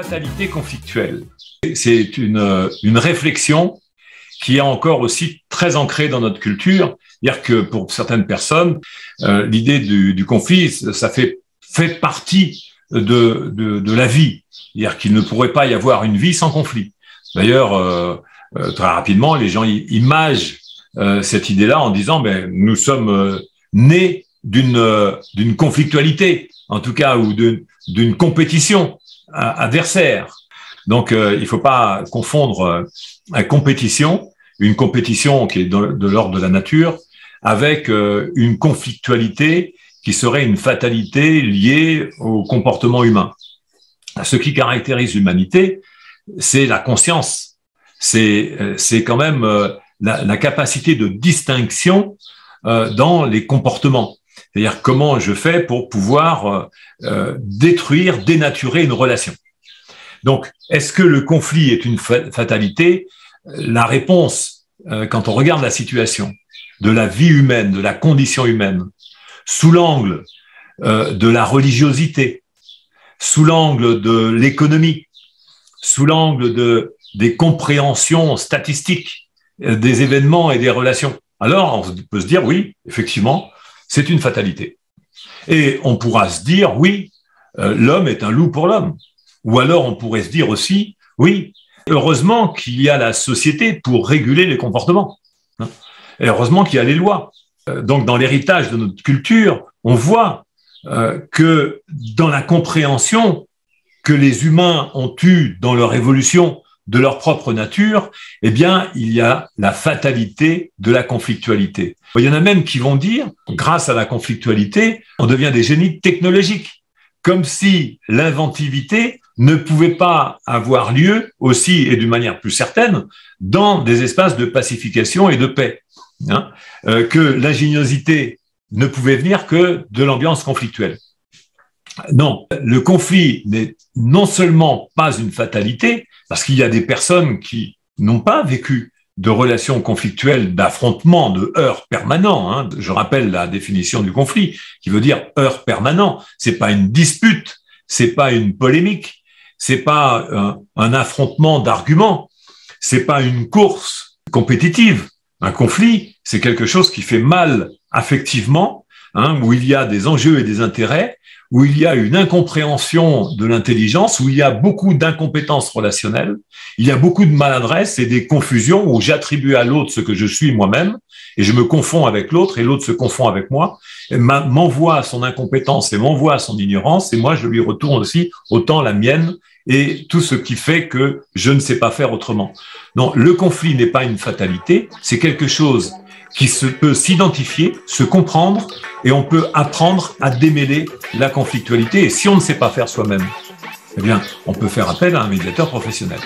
fatalité conflictuelle. C'est une réflexion qui est encore aussi très ancrée dans notre culture. C'est-à-dire que pour certaines personnes, l'idée du conflit, ça fait partie de la vie. C'est-à-dire qu'il ne pourrait pas y avoir une vie sans conflit. D'ailleurs, très rapidement, les gens imagent cette idée-là en disant nous sommes nés d'une conflictualité, en tout cas, ou d'une compétition adversaire. Donc, il ne faut pas confondre une compétition qui est de l'ordre de la nature, avec une conflictualité qui serait une fatalité liée au comportement humain. Ce qui caractérise l'humanité, c'est la conscience. C'est quand même la capacité de distinction dans les comportements. C'est-à-dire comment je fais pour pouvoir détruire, dénaturer une relation. Donc, est-ce que le conflit est une fatalité? La réponse, quand on regarde la situation de la vie humaine, de la condition humaine, sous l'angle de la religiosité, sous l'angle de l'économie, sous l'angle des compréhensions statistiques des événements et des relations, alors on peut se dire oui, effectivement, c'est une fatalité. Et on pourra se dire oui, l'homme est un loup pour l'homme. Ou alors on pourrait se dire aussi oui, heureusement qu'il y a la société pour réguler les comportements. Et heureusement qu'il y a les lois. Donc dans l'héritage de notre culture, on voit que dans la compréhension que les humains ont eue dans leur évolution de leur propre nature, eh bien, il y a la fatalité de la conflictualité. Il y en a même qui vont dire, grâce à la conflictualité, on devient des génies technologiques, comme si l'inventivité ne pouvait pas avoir lieu aussi, et d'une manière plus certaine, dans des espaces de pacification et de paix. Que l'ingéniosité ne pouvait venir que de l'ambiance conflictuelle. Non, le conflit n'est non seulement pas une fatalité, parce qu'il y a des personnes qui n'ont pas vécu de relations conflictuelles, d'affrontements, de heurts permanents. Je rappelle la définition du conflit, qui veut dire heurt permanent. C'est pas une dispute, c'est pas une polémique, c'est pas un affrontement d'arguments, c'est pas une course compétitive. Un conflit, c'est quelque chose qui fait mal affectivement, où il y a des enjeux et des intérêts, où il y a une incompréhension de l'intelligence, où il y a beaucoup d'incompétences relationnelles, il y a beaucoup de maladresse et des confusions où j'attribue à l'autre ce que je suis moi-même, et je me confonds avec l'autre, et l'autre se confond avec moi, et m'envoie son incompétence et m'envoie son ignorance, et moi je lui retourne aussi autant la mienne, et tout ce qui fait que je ne sais pas faire autrement. Non, le conflit n'est pas une fatalité, c'est quelque chose qui peut s'identifier, se comprendre, et on peut apprendre à démêler la conflictualité. Et si on ne sait pas faire soi-même, eh bien, on peut faire appel à un médiateur professionnel.